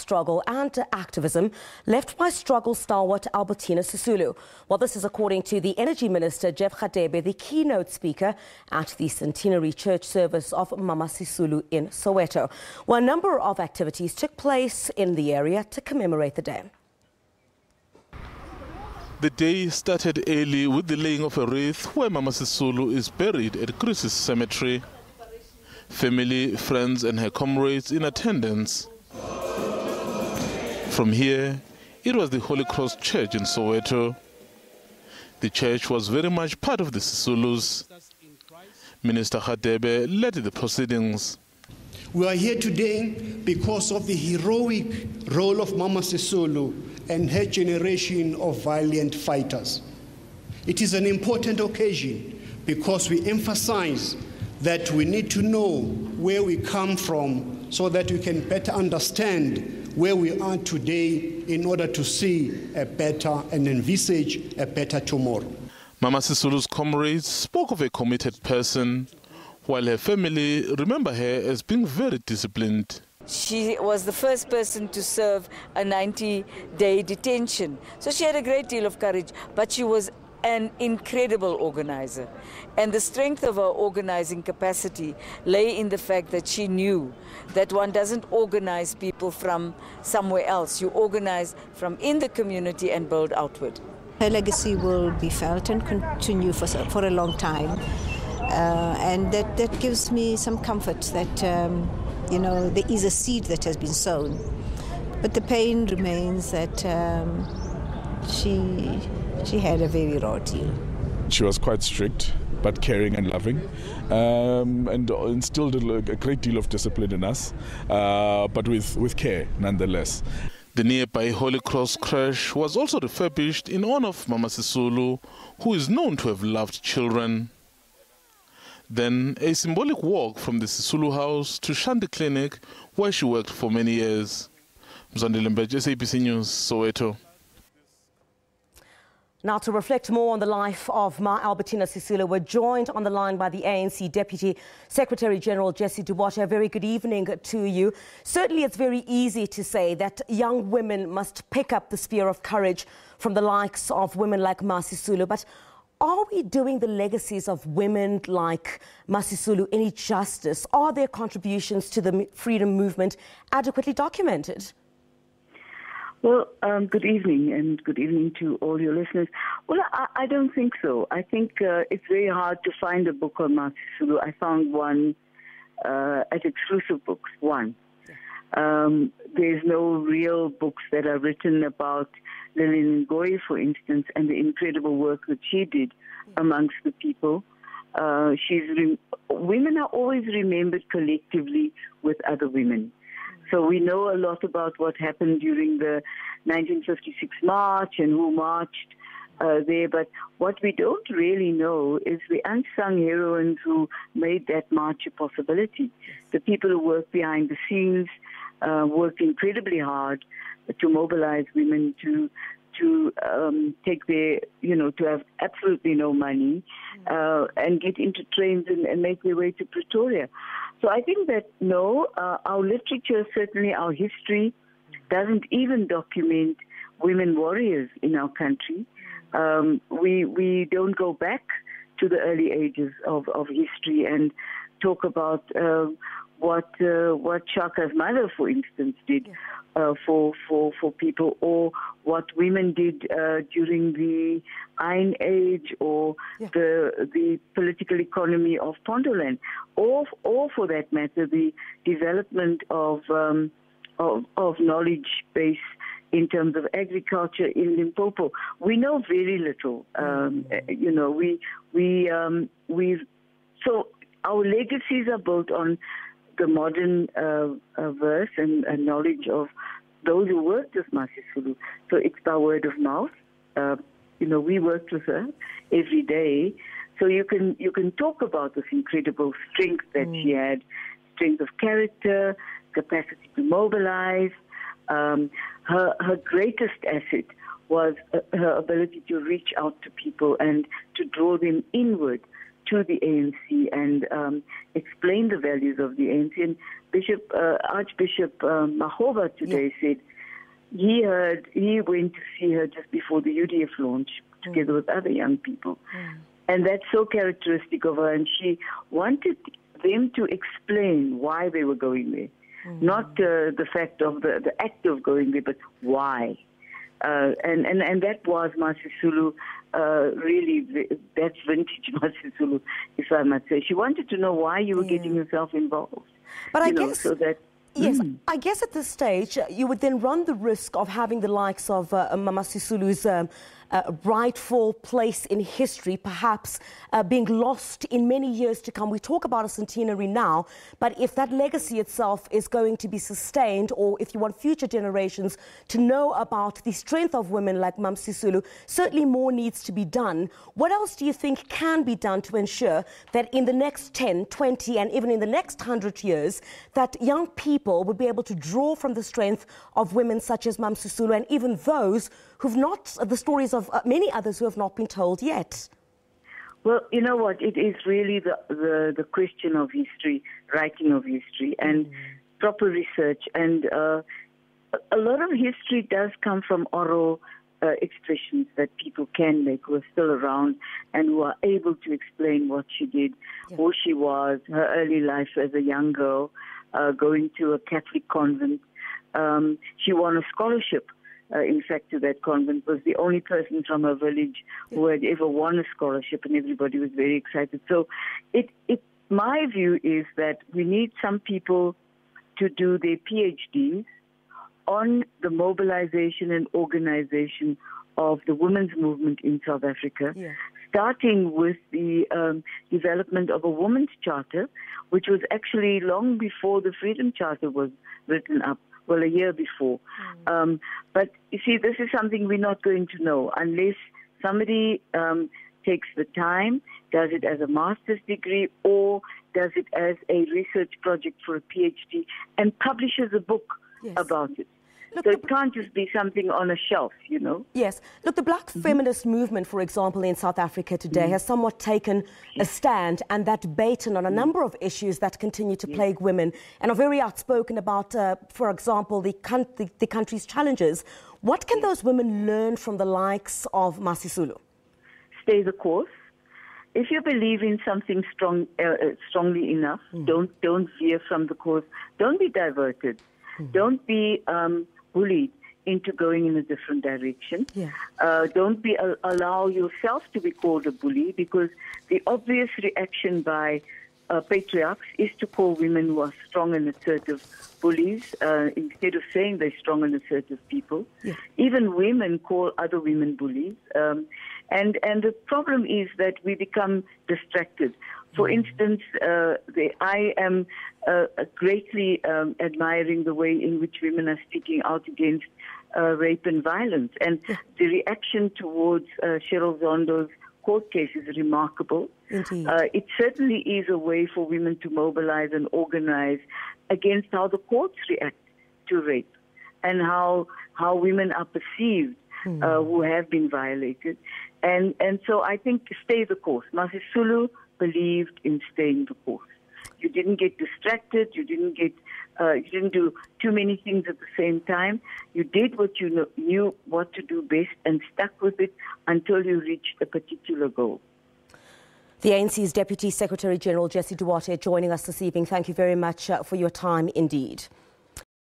struggle and activism left by struggle stalwart Albertina Sisulu. Well, this is according to the Energy Minister Jeff Radebe, the keynote speaker at the centenary church service of Mama Sisulu in Soweto. Well, a number of activities took place in the area to commemorate the day. The day started early with the laying of a wreath where Mama Sisulu is buried at Chris's cemetery. Family, friends and her comrades in attendance. From here, it was the Holy Cross Church in Soweto. The church was very much part of the Sisulus. Minister Radebe led the proceedings. We are here today because of the heroic role of Mama Sisulu and her generation of valiant fighters. It is an important occasion because we emphasize that we need to know where we come from so that we can better understand where we are today in order to see a better and envisage a better tomorrow. Mama Sisulu's comrades spoke of a committed person, while her family remember her as being very disciplined. She was the first person to serve a 90-day detention. So she had a great deal of courage, but she was an incredible organizer. And the strength of her organizing capacity lay in the fact that she knew that one doesn't organize people from somewhere else. You organize from in the community and build outward. Her legacy will be felt and continue for a long time. And that gives me some comfort that, there is a seed that has been sown. But the pain remains that she had a very raw deal. She was quite strict, but caring and loving, and instilled a great deal of discipline in us, but with care nonetheless. The nearby Holy Cross creche was also refurbished in honor of Mama Sisulu, who is known to have loved children. Then a symbolic walk from the Sisulu house to Shanti Clinic, where she worked for many years. Mzandile Mbeje, SABC News, Soweto. Now, to reflect more on the life of Ma Albertina Sisulu, we're joined on the line by the ANC Deputy Secretary General, Jessie Duarte. A very good evening to you. Certainly, it's very easy to say that young women must pick up the spear of courage from the likes of women like Ma Sisulu. But are we doing the legacies of women like Ma Sisulu any justice? Are their contributions to the freedom movement adequately documented? Well, good evening, and good evening to all your listeners. Well, I don't think so. I think it's very hard to find a book on Ma Sisulu. I found one at Exclusive Books, one. There's no real books that are written about Lillian Ngoyi, for instance, and the incredible work that she did amongst the people. Women are always remembered collectively with other women. So we know a lot about what happened during the 1956 march and who marched there, but what we don't really know is the unsung heroines who made that march a possibility. The people who worked behind the scenes, worked incredibly hard to mobilize women to take their, to have absolutely no money and get into trains and make their way to Pretoria. So I think that, no, our literature, certainly our history, doesn't even document women warriors in our country. We don't go back to the early ages of history and talk about what Shaka's mother, for instance, did for people, or what women did during the Iron Age, or the political economy of Pondoland, or for that matter, the development of knowledge base in terms of agriculture in Limpopo. We know very little. So our legacies are built on the modern verse and knowledge of those who worked with Ma Sisulu. So it's by word of mouth. We worked with her every day. So you can talk about this incredible strength that she had, strength of character, capacity to mobilize. Her greatest asset was her ability to reach out to people and to draw them inward to the ANC and explained the values of the ANC. And Archbishop Mahova today said he went to see her just before the UDF launch together with other young people. And that's so characteristic of her. And she wanted them to explain why they were going there. Not the fact of the act of going there, but why. And that was Ma Sisulu, really, that's vintage Ma Sisulu, if I must say. She wanted to know why you were getting yourself involved. But I guess, so that, yes, I guess at this stage, you would then run the risk of having the likes of Mama Sisulu's rightful place in history, perhaps being lost in many years to come. We talk about a centenary now, but if that legacy itself is going to be sustained, or if you want future generations to know about the strength of women like Mama Sisulu, certainly more needs to be done. What else do you think can be done to ensure that in the next 10, 20, and even in the next 100 years, that young people would be able to draw from the strength of women such as Mama Sisulu, and even those who've not, the stories of many others who have not been told yet? Well, you know what? It is really the question of history, writing of history, and proper research. And a lot of history does come from oral expressions that people can make, who are still around and who are able to explain what she did, who she was, her early life as a young girl, going to a Catholic convent. She won a scholarship. In fact, to that convent, was the only person from her village who had ever won a scholarship, and everybody was very excited. So my view is that we need some people to do their PhDs on the mobilization and organization of the women's movement in South Africa, starting with the development of a women's charter, which was actually long before the Freedom Charter was written up. Well, a year before. But you see, this is something we're not going to know unless somebody takes the time, does it as a master's degree, or does it as a research project for a PhD, and publishes a book about it. Look, so it can't just be something on a shelf, you know. Yes. Look, the black feminist movement, for example, in South Africa today has somewhat taken a stand and that baton on a number of issues that continue to plague women and are very outspoken about, for example, the country's challenges. What can those women learn from the likes of Ma Sisulu? Stay the course. If you believe in something strongly enough, don't veer from the course. Don't be diverted. Don't be bullied into going in a different direction. Don't allow yourself to be called a bully, because the obvious reaction by patriarchs is to call women who are strong and assertive bullies, instead of saying they're strong and assertive people. Even women call other women bullies. And the problem is that we become distracted. For instance, I am greatly admiring the way in which women are speaking out against rape and violence. And the reaction towards Cheryl Zondo's court case is remarkable. It certainly is a way for women to mobilize and organize against how the courts react to rape and how women are perceived who have been violated. And so I think stay the course. Ma Sisulu believed in staying the course. You didn't get distracted. You didn't do too many things at the same time. You did what you knew what to do best and stuck with it until you reached a particular goal. The ANC's Deputy Secretary General Jessie Duarte joining us this evening. Thank you very much for your time indeed.